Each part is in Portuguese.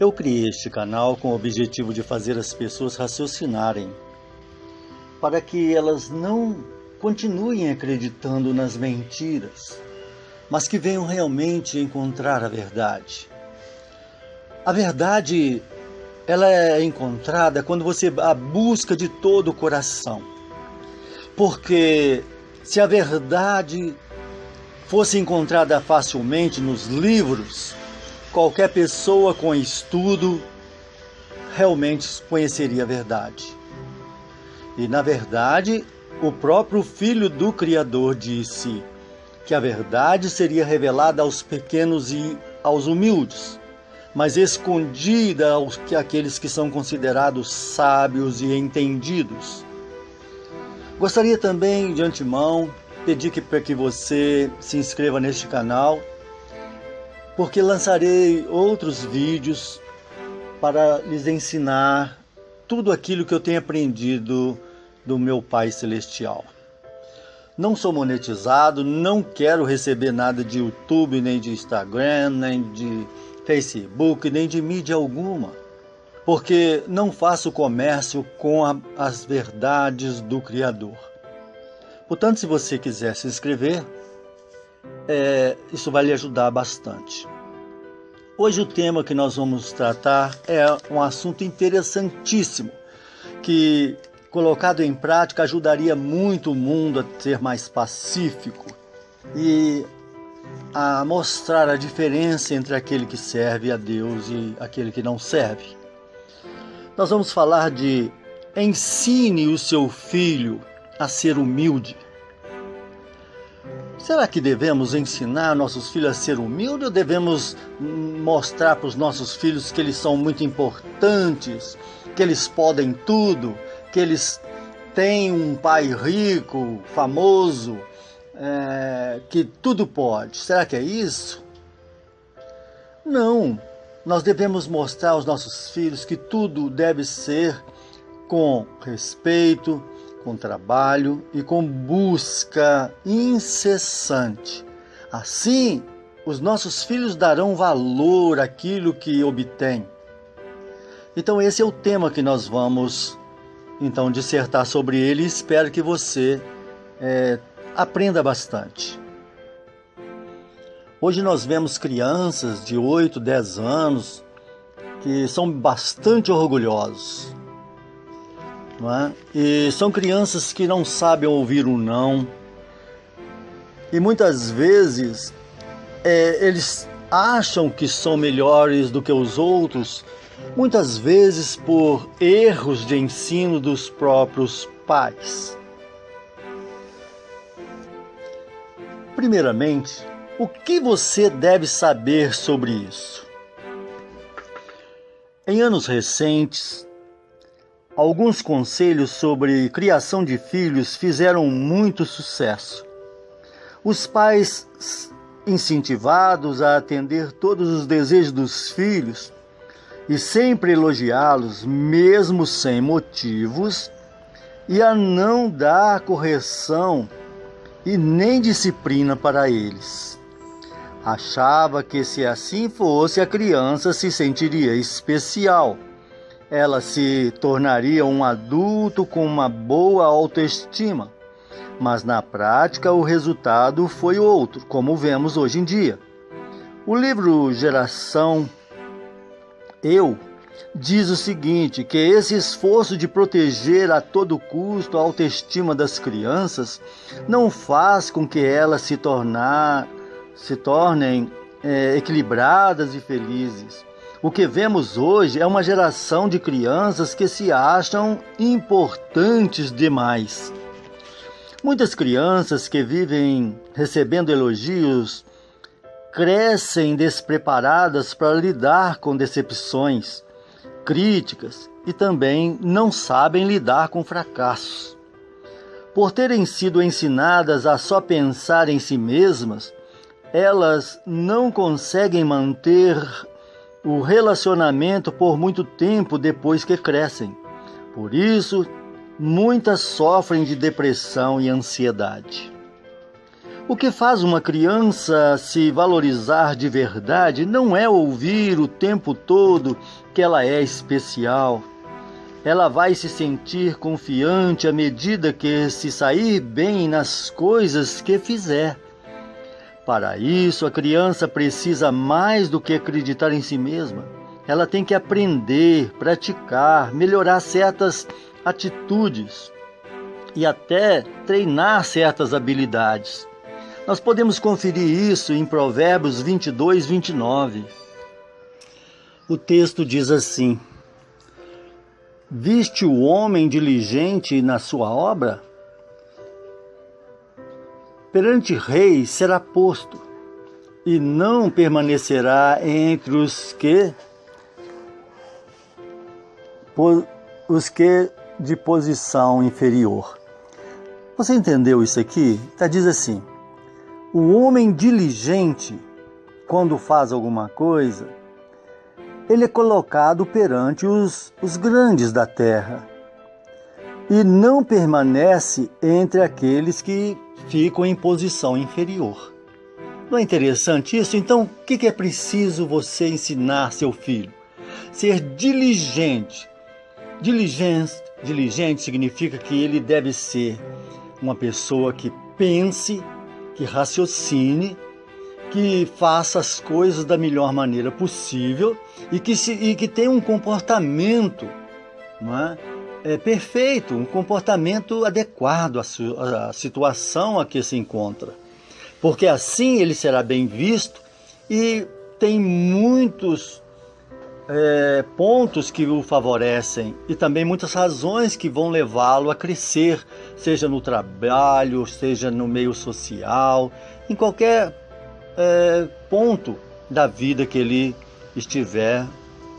Eu criei este canal com o objetivo de fazer as pessoas raciocinarem, para que elas não continuem acreditando nas mentiras, mas que venham realmente encontrar a verdade. A verdade, ela é encontrada quando você a busca de todo o coração. Porque se a verdade fosse encontrada facilmente nos livros, qualquer pessoa com estudo realmente conheceria a verdade. E na verdade, o próprio Filho do Criador disse que a verdade seria revelada aos pequenos e aos humildes, mas escondida àqueles que são considerados sábios e entendidos. Gostaria também, de antemão, pedir para que você se inscreva neste canal, porque lançarei outros vídeos para lhes ensinar tudo aquilo que eu tenho aprendido do meu Pai Celestial. Não sou monetizado, não quero receber nada de YouTube, nem de Instagram, nem de Facebook, nem de mídia alguma, porque não faço comércio com as verdades do Criador. Portanto, se você quiser se inscrever, isso vai lhe ajudar bastante. Hoje o tema que nós vamos tratar é um assunto interessantíssimo, que colocado em prática ajudaria muito o mundo a ser mais pacífico e a mostrar a diferença entre aquele que serve a Deus e aquele que não serve. Nós vamos falar de ensine o seu filho a ser humilde. Será que devemos ensinar nossos filhos a ser humildes ou devemos mostrar para os nossos filhos que eles são muito importantes, que eles podem tudo, que eles têm um pai rico, famoso, que tudo pode? Será que é isso? Não, nós devemos mostrar aos nossos filhos que tudo deve ser com respeito, com trabalho e com busca incessante. Assim, os nossos filhos darão valor àquilo que obtêm. Então esse é o tema que nós vamos dissertar sobre ele, e espero que você aprenda bastante. Hoje nós vemos crianças de 8, 10 anos que são bastante orgulhosos, não é? E são crianças que não sabem ouvir um não, e muitas vezes eles acham que são melhores do que os outros, muitas vezes por erros de ensino dos próprios pais. Primeiramente, o que você deve saber sobre isso? Em anos recentes, alguns conselhos sobre criação de filhos fizeram muito sucesso. Os pais, incentivados a atender todos os desejos dos filhos e sempre elogiá-los, mesmo sem motivos, e a não dar correção e nem disciplina para eles. Achava que se assim fosse, a criança se sentiria especial. Ela se tornaria um adulto com uma boa autoestima. Mas na prática o resultado foi outro, como vemos hoje em dia. O livro Geração Eu diz o seguinte, que esse esforço de proteger a todo custo a autoestima das crianças não faz com que elas se tornem equilibradas e felizes. O que vemos hoje é uma geração de crianças que se acham importantes demais. Muitas crianças que vivem recebendo elogios crescem despreparadas para lidar com decepções, críticas e também não sabem lidar com fracassos. Por terem sido ensinadas a só pensar em si mesmas, elas não conseguem manter o relacionamento por muito tempo depois que crescem. Por isso, muitas sofrem de depressão e ansiedade. O que faz uma criança se valorizar de verdade não é ouvir o tempo todo que ela é especial. Ela vai se sentir confiante à medida que se sair bem nas coisas que fizer. Para isso, a criança precisa mais do que acreditar em si mesma. Ela tem que aprender, praticar, melhorar certas atitudes e até treinar certas habilidades. Nós podemos conferir isso em Provérbios 22, 29. O texto diz assim: viste o homem diligente na sua obra? Perante reis será posto, e não permanecerá entre os que de posição inferior. Você entendeu isso aqui? Diz assim: o homem diligente, quando faz alguma coisa, ele é colocado perante os grandes da terra e não permanece entre aqueles que ficam em posição inferior. Não é interessante isso? Então, o que é preciso você ensinar seu filho? Ser diligente. Diligente significa que ele deve ser uma pessoa que pense, que raciocine, que faça as coisas da melhor maneira possível e que tenha um comportamento, não é, perfeito, um comportamento adequado à situação a que se encontra. Porque assim ele será bem visto e tem muitos pontos que o favorecem e também muitas razões que vão levá-lo a crescer, seja no trabalho, seja no meio social, em qualquer ponto da vida que ele estiver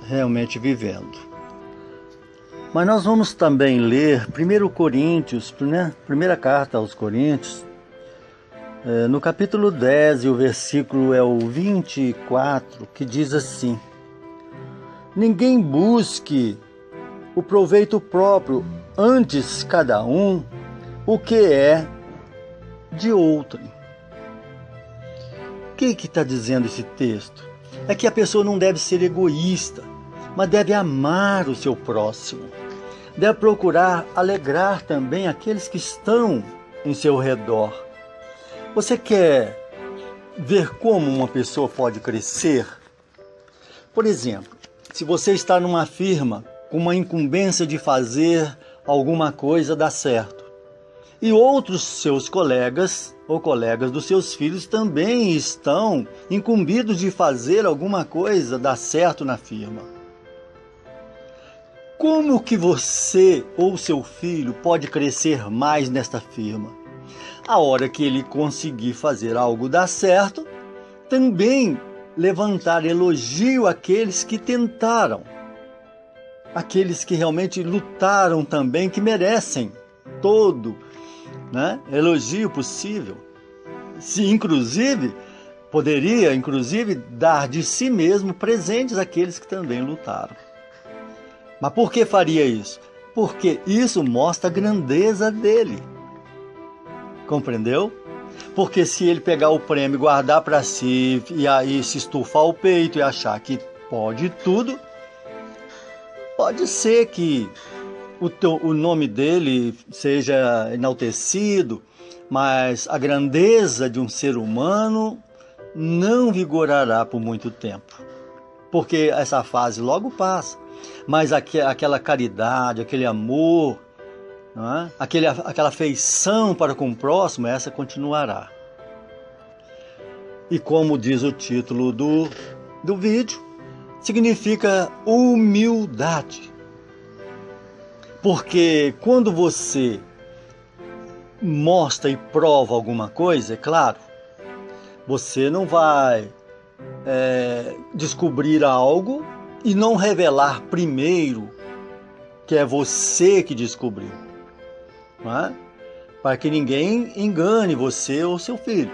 realmente vivendo. Mas nós vamos também ler 1 Coríntios, primeira carta aos Coríntios, no capítulo 10, e o versículo é o 24, que diz assim: ninguém busque o proveito próprio, antes cada um o que é de outrem. O que está dizendo esse texto? É que a pessoa não deve ser egoísta, mas deve amar o seu próximo. Deve procurar alegrar também aqueles que estão em seu redor. Você quer ver como uma pessoa pode crescer? Por exemplo, se você está numa firma com uma incumbência de fazer alguma coisa dar certo, e outros seus colegas ou colegas dos seus filhos também estão incumbidos de fazer alguma coisa dar certo na firma, como que você ou seu filho pode crescer mais nesta firma? A hora que ele conseguir fazer algo dar certo, também levantar elogio àqueles que tentaram, aqueles que realmente lutaram também, que merecem todo elogio possível. Se poderia dar de si mesmo presentes àqueles que também lutaram. Mas por que faria isso? Porque isso mostra a grandeza dele. Compreendeu? Porque se ele pegar o prêmio e guardar para si, e aí se estufar o peito e achar que pode tudo, pode ser que o nome dele seja enaltecido, mas a grandeza de um ser humano não vigorará por muito tempo. Porque essa fase logo passa. Mas aquela caridade, aquele amor, aquela afeição para com o próximo, essa continuará. E como diz o título do vídeo, significa humildade. Porque quando você mostra e prova alguma coisa, é claro, você não vai descobrir algo e não revelar primeiro que é você que descobriu, para que ninguém engane você ou seu filho.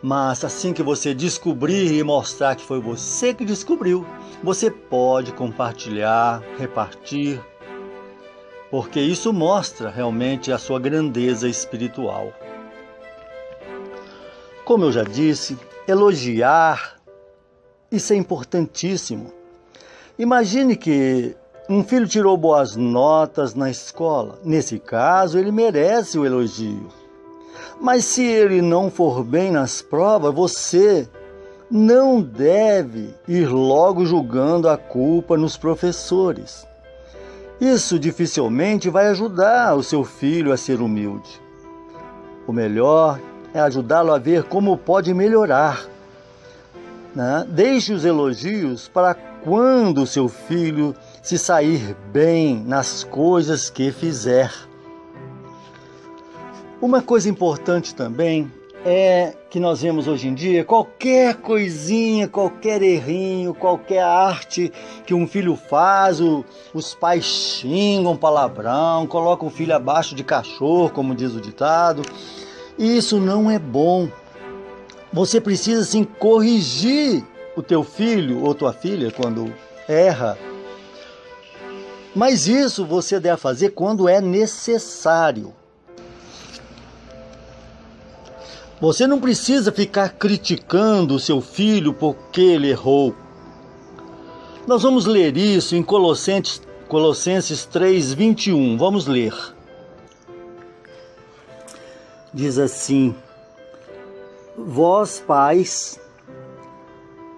Mas assim que você descobrir e mostrar que foi você que descobriu, você pode compartilhar, repartir, porque isso mostra realmente a sua grandeza espiritual. Como eu já disse, elogiar, isso é importantíssimo. Imagine que um filho tirou boas notas na escola. Nesse caso, ele merece o elogio. Mas se ele não for bem nas provas, você não deve ir logo julgando a culpa nos professores. Isso dificilmente vai ajudar o seu filho a ser humilde. O melhor é ajudá-lo a ver como pode melhorar, né? Deixe os elogios para quando o seu filho se sair bem nas coisas que fizer. Uma coisa importante também é que nós vemos hoje em dia, qualquer coisinha, qualquer errinho, qualquer arte que um filho faz, os pais xingam palavrão, colocam o filho abaixo de cachorro, como diz o ditado. E isso não é bom. Você precisa sim corrigir o teu filho ou tua filha quando erra. Mas isso você deve fazer quando é necessário. Você não precisa ficar criticando o seu filho porque ele errou. Nós vamos ler isso em Colossenses 3:21. Vamos ler. Diz assim: Vós, pais,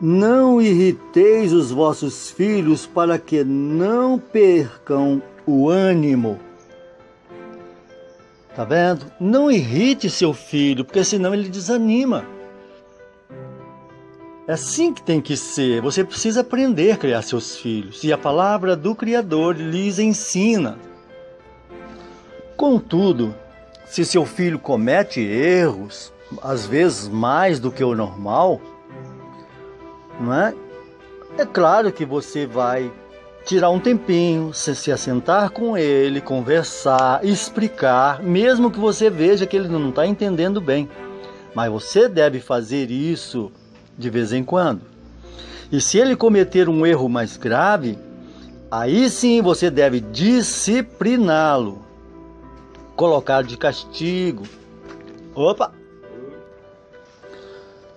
não irriteis os vossos filhos para que não percam o ânimo. Tá vendo? Não irrite seu filho, porque senão ele desanima. É assim que tem que ser. Você precisa aprender a criar seus filhos. E a palavra do Criador lhes ensina. Contudo, se seu filho comete erros, às vezes mais do que o normal, não é? É claro que você vai tirar um tempinho, se assentar com ele, conversar, explicar, mesmo que você veja que ele não está entendendo bem. Mas você deve fazer isso de vez em quando. E se ele cometer um erro mais grave, aí sim você deve discipliná-lo, colocar de castigo. Opa!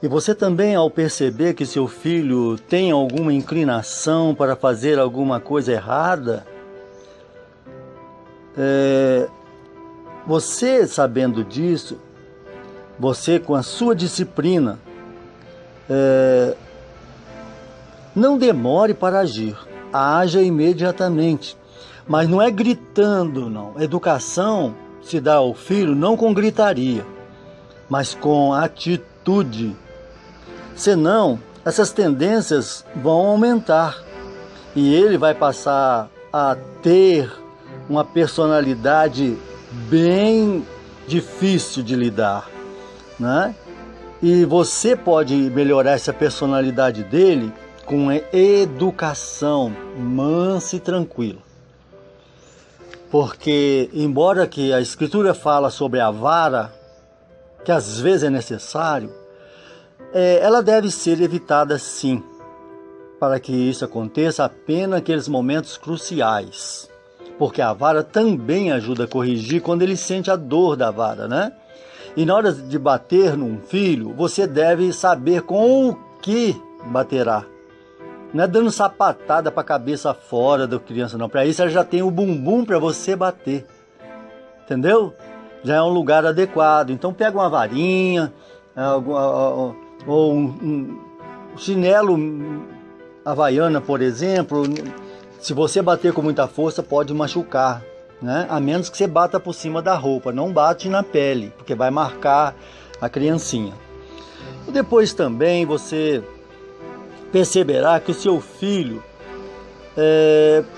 E você também, ao perceber que seu filho tem alguma inclinação para fazer alguma coisa errada, você sabendo disso, você com a sua disciplina, não demore para agir, haja imediatamente. Mas não é gritando, não. Educação se dá ao filho não com gritaria, mas com atitude. Senão, essas tendências vão aumentar e ele vai passar a ter uma personalidade bem difícil de lidar, né? E você pode melhorar essa personalidade dele com educação mansa e tranquila. Porque, embora que a Escritura fala sobre a vara, que às vezes é necessário, ela deve ser evitada sim, para que isso aconteça apenas naqueles momentos cruciais. Porque a vara também ajuda a corrigir quando ele sente a dor da vara, né? E na hora de bater num filho, você deve saber com o que baterá. Não é dando sapatada para a cabeça fora da criança, não. Para isso ela já tem o bumbum para você bater. Entendeu? Já é um lugar adequado. Então pega uma varinha, ou um chinelo havaiana, por exemplo. Se você bater com muita força, pode machucar, né? A menos que você bata por cima da roupa. Não bate na pele, porque vai marcar a criancinha. E depois também você perceberá que o seu filho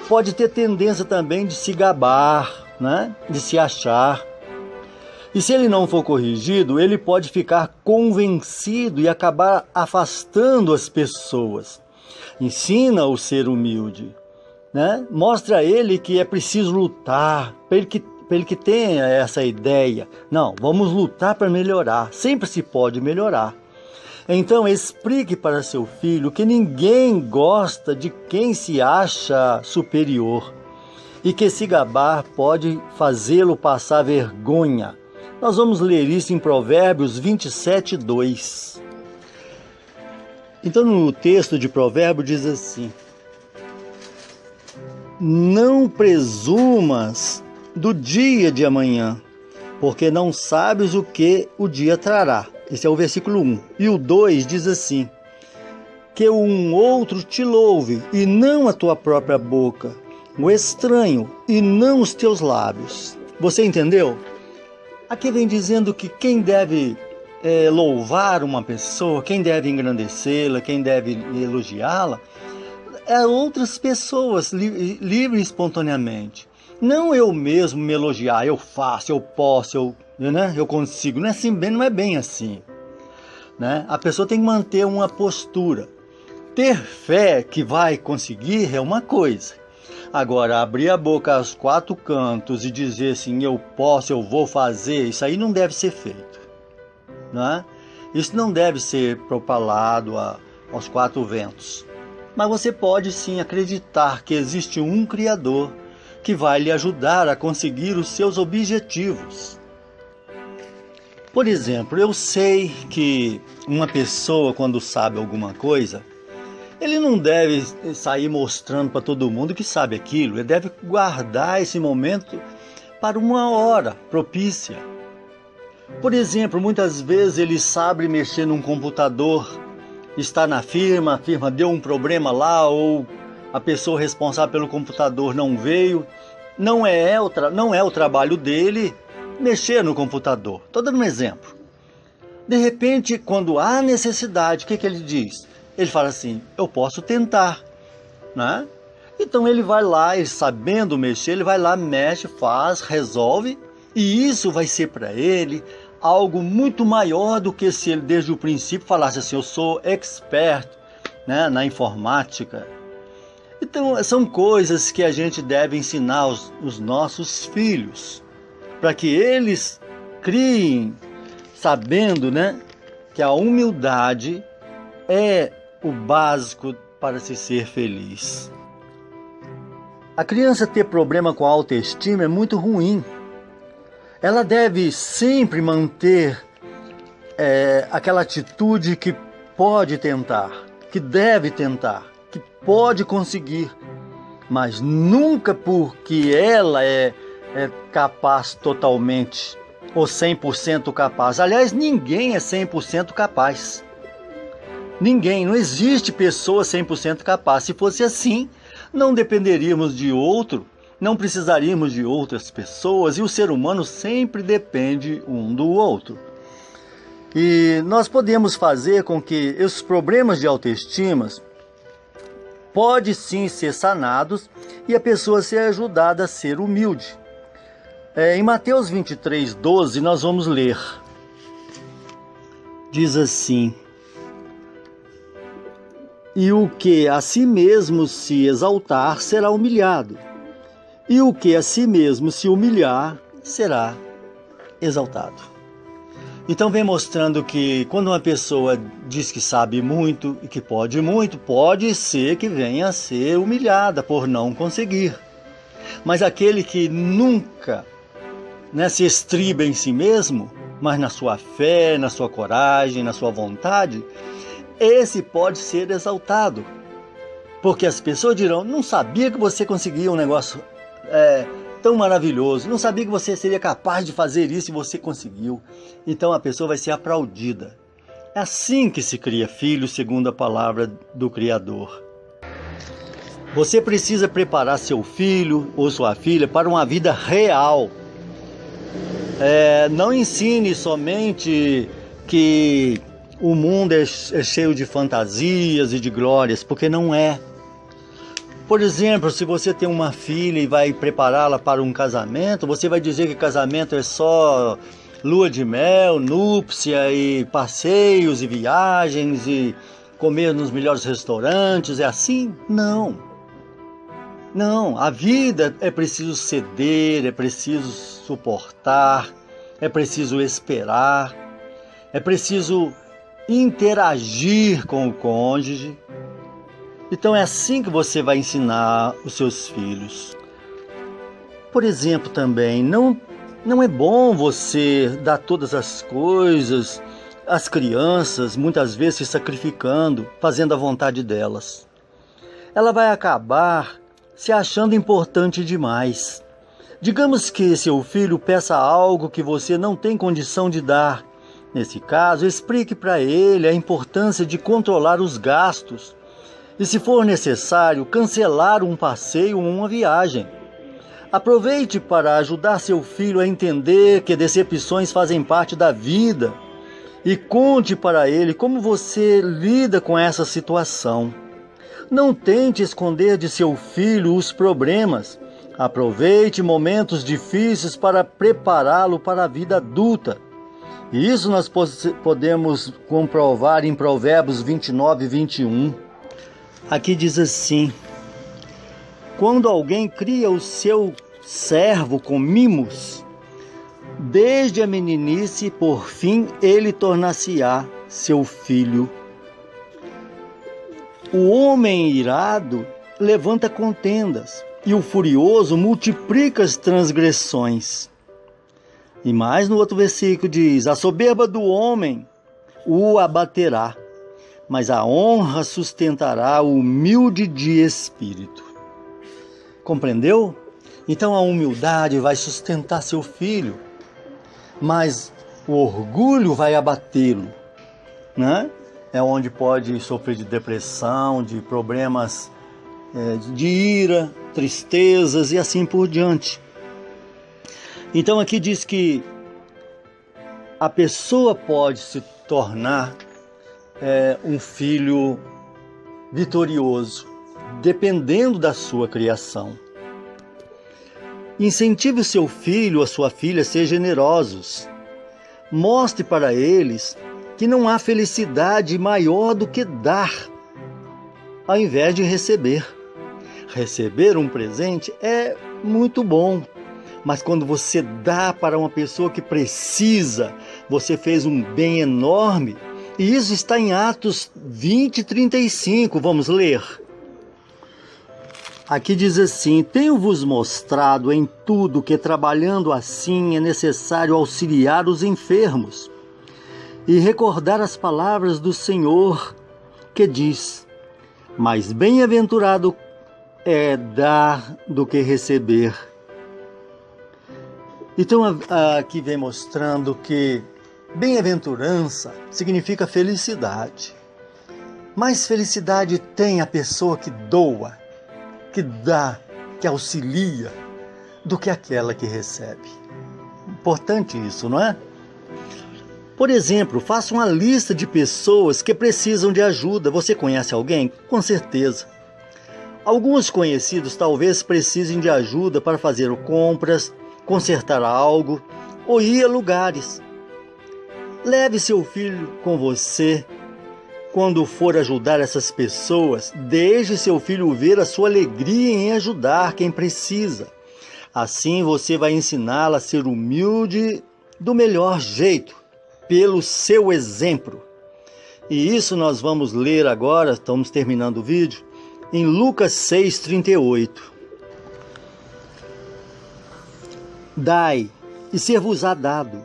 pode ter tendência também de se gabar, né? De se achar. E se ele não for corrigido, ele pode ficar convencido e acabar afastando as pessoas. Ensina-o a ser humilde, né? Mostra a ele que é preciso lutar, para ele que tenha essa ideia. Não, vamos lutar para melhorar. Sempre se pode melhorar. Então explique para seu filho que ninguém gosta de quem se acha superior e que se gabar pode fazê-lo passar vergonha. Nós vamos ler isso em Provérbios 27, 2. Então, no texto de Provérbios diz assim: não presumas do dia de amanhã, porque não sabes o que o dia trará. Esse é o versículo 1. E o 2 diz assim: que um outro te louve, e não a tua própria boca, o estranho, e não os teus lábios. Você entendeu? Aqui vem dizendo que quem deve louvar uma pessoa, quem deve engrandecê-la, quem deve elogiá-la, é outras pessoas, livre e espontaneamente. Não eu mesmo me elogiar, eu faço, eu posso, eu consigo. Não é assim, não é bem assim. Né? A pessoa tem que manter uma postura. Ter fé que vai conseguir é uma coisa. Agora, abrir a boca aos quatro cantos e dizer assim, eu posso, eu vou fazer, isso aí não deve ser feito. Né? Isso não deve ser propalado aos quatro ventos. Mas você pode sim acreditar que existe um Criador que vai lhe ajudar a conseguir os seus objetivos. Por exemplo, eu sei que uma pessoa, quando sabe alguma coisa, ele não deve sair mostrando para todo mundo que sabe aquilo. Ele deve guardar esse momento para uma hora propícia. Por exemplo, muitas vezes ele sabe mexer num computador, está na firma, a firma deu um problema lá, ou a pessoa responsável pelo computador não veio. Não é o trabalho dele mexer no computador. Estou dando um exemplo. De repente, quando há necessidade, o que ele diz? Ele fala assim, eu posso tentar, né? Então ele vai lá, ele sabendo mexer, ele vai lá, mexe, faz, resolve, e isso vai ser para ele algo muito maior do que se ele desde o princípio falasse assim, eu sou expert, né, na informática. Então são coisas que a gente deve ensinar os nossos filhos, para que eles criem sabendo, né, que a humildade é o básico para se ser feliz. A criança ter problema com a autoestima é muito ruim. Ela deve sempre manter aquela atitude que pode tentar, que deve tentar, que pode conseguir, mas nunca porque ela é capaz totalmente ou 100% capaz. Aliás, ninguém é 100% capaz. Ninguém, não existe pessoa 100% capaz. Se fosse assim, não dependeríamos de outro, não precisaríamos de outras pessoas, e o ser humano sempre depende um do outro. E nós podemos fazer com que esses problemas de autoestima pode sim ser sanados e a pessoa ser ajudada a ser humilde. Em Mateus 23, 12, nós vamos ler. Diz assim: e o que a si mesmo se exaltar será humilhado, e o que a si mesmo se humilhar será exaltado. Então vem mostrando que quando uma pessoa diz que sabe muito e que pode muito, pode ser que venha a ser humilhada por não conseguir. Mas aquele que nunca se estriba em si mesmo, mas na sua fé, na sua coragem, na sua vontade, esse pode ser exaltado. Porque as pessoas dirão, não sabia que você conseguia um negócio tão maravilhoso, não sabia que você seria capaz de fazer isso e você conseguiu. Então a pessoa vai ser aplaudida. É assim que se cria filho, segundo a palavra do Criador. Você precisa preparar seu filho ou sua filha para uma vida real. Não ensine somente que o mundo é cheio de fantasias e de glórias, porque não é. Por exemplo, se você tem uma filha e vai prepará-la para um casamento, você vai dizer que casamento é só lua de mel, núpcia e passeios e viagens e comer nos melhores restaurantes, é assim? Não. Não, a vida é preciso ceder, é preciso suportar, é preciso esperar, é preciso interagir com o cônjuge. Então é assim que você vai ensinar os seus filhos. Por exemplo, também, não Não é bom você dar todas as coisas às crianças, muitas vezes se sacrificando, fazendo a vontade delas. Ela vai acabar se achando importante demais. Digamos que seu filho peça algo que você não tem condição de dar. Nesse caso, explique para ele a importância de controlar os gastos e, se for necessário, cancelar um passeio ou uma viagem. Aproveite para ajudar seu filho a entender que decepções fazem parte da vida e conte para ele como você lida com essa situação. Não tente esconder de seu filho os problemas. Aproveite momentos difíceis para prepará-lo para a vida adulta. E isso nós podemos comprovar em Provérbios 29 e 21. Aqui diz assim: quando alguém cria o seu servo com mimos, desde a meninice, por fim, ele tornar-se-á seu filho. O homem irado levanta contendas, e o furioso multiplica as transgressões. E mais no outro versículo diz: a soberba do homem o abaterá, mas a honra sustentará o humilde de espírito. Compreendeu? Então a humildade vai sustentar seu filho, mas o orgulho vai abatê-lo, né? É onde pode sofrer de depressão, de problemas de ira, tristezas e assim por diante. Então aqui diz que a pessoa pode se tornar um filho vitorioso, dependendo da sua criação. Incentive o seu filho ou a sua filha a ser generosos. Mostre para eles que não há felicidade maior do que dar, ao invés de receber. Receber um presente é muito bom, mas quando você dá para uma pessoa que precisa, você fez um bem enorme. E isso está em Atos 20, 35. Vamos ler. Aqui diz assim: tenho-vos mostrado em tudo que, trabalhando assim, é necessário auxiliar os enfermos e recordar as palavras do Senhor, que diz: mais bem-aventurado é dar do que receber. Então aqui vem mostrando que bem-aventurança significa felicidade. Mais felicidade tem a pessoa que doa, que dá, que auxilia, do que aquela que recebe. Importante isso, não é? Por exemplo, faça uma lista de pessoas que precisam de ajuda. Você conhece alguém? Com certeza. Alguns conhecidos talvez precisem de ajuda para fazer compras, consertar algo ou ir a lugares. Leve seu filho com você. Quando for ajudar essas pessoas, deixe seu filho ver a sua alegria em ajudar quem precisa. Assim você vai ensiná-la a ser humilde do melhor jeito, pelo seu exemplo. E isso nós vamos ler agora, estamos terminando o vídeo, em Lucas 6:38. Dai, e ser-vos-á dado.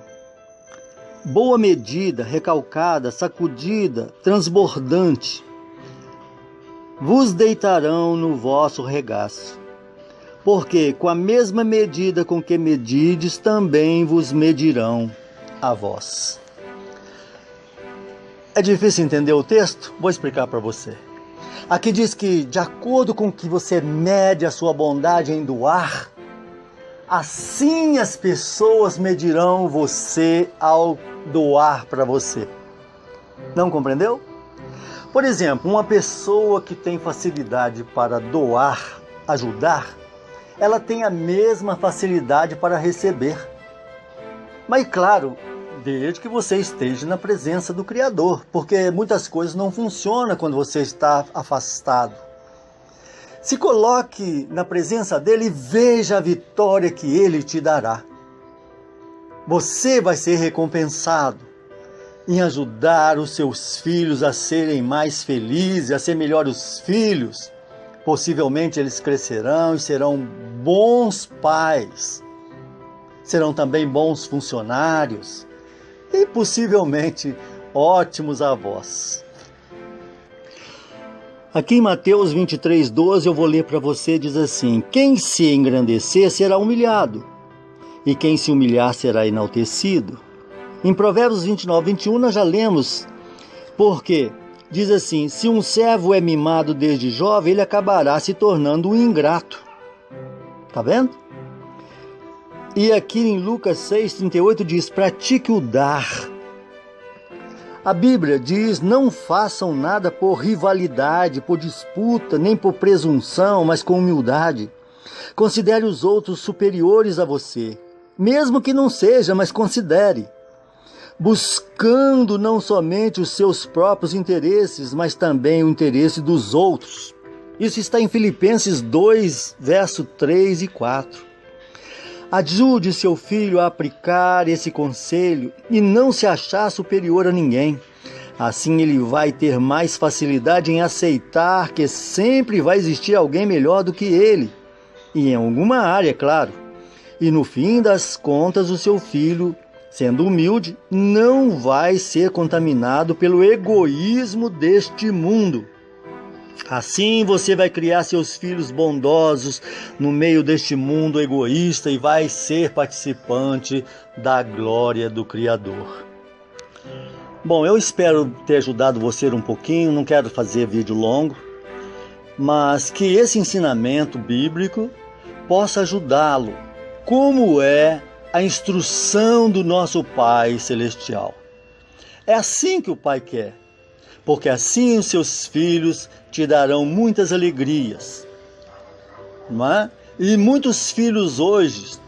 Boa medida, recalcada, sacudida, transbordante, vos deitarão no vosso regaço. Porque com a mesma medida com que medides, também vos medirão a vós. É difícil entender o texto? Vou explicar para você. Aqui diz que, de acordo com que você mede a sua bondade em doar, assim as pessoas medirão você ao doar para você. Não compreendeu? Por exemplo, uma pessoa que tem facilidade para doar, ajudar, ela tem a mesma facilidade para receber. Mas claro, desde que você esteja na presença do Criador, porque muitas coisas não funcionam quando você está afastado. Se coloque na presença dele e veja a vitória que ele te dará. Você vai ser recompensado em ajudar os seus filhos a serem mais felizes, a ser melhores filhos. Possivelmente eles crescerão e serão bons pais. serão também bons funcionários e possivelmente ótimos avós. Aqui em Mateus 23:12 eu vou ler para você, diz assim: quem se engrandecer será humilhado, e quem se humilhar será enaltecido. Em Provérbios 29:21 nós já lemos, porque diz assim: se um servo é mimado desde jovem, ele acabará se tornando um ingrato. Tá vendo? E aqui em Lucas 6:38 diz: pratique o dar. A Bíblia diz: não façam nada por rivalidade, por disputa, nem por presunção, mas com humildade. Considere os outros superiores a você, mesmo que não seja, mas considere. Buscando não somente os seus próprios interesses, mas também o interesse dos outros. Isso está em Filipenses 2, verso 3 e 4. Ajude seu filho a aplicar esse conselho e não se achar superior a ninguém. Assim ele vai ter mais facilidade em aceitar que sempre vai existir alguém melhor do que ele, e em alguma área, claro. E no fim das contas, o seu filho, sendo humilde, não vai ser contaminado pelo egoísmo deste mundo. Assim você vai criar seus filhos bondosos no meio deste mundo egoísta e vai ser participante da glória do Criador. Bom, eu espero ter ajudado você um pouquinho, não quero fazer vídeo longo, mas que esse ensinamento bíblico possa ajudá-lo, como é a instrução do nosso Pai Celestial. É assim que o Pai quer, porque assim os seus filhos te darão muitas alegrias. Não é? E muitos filhos hoje,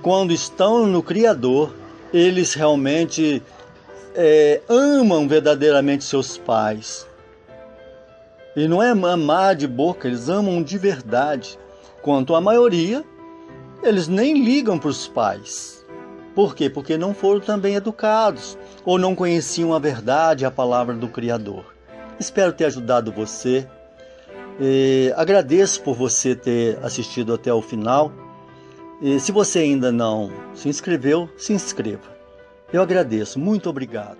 quando estão no Criador, eles realmente amam verdadeiramente seus pais. E não é amar de boca, eles amam de verdade. Quanto a maioria, eles nem ligam para os pais. Por quê? Porque não foram também educados, ou não conheciam a verdade, a palavra do Criador. Espero ter ajudado você. Agradeço por você ter assistido até o final. E se você ainda não se inscreveu, se inscreva. Eu agradeço. Muito obrigado.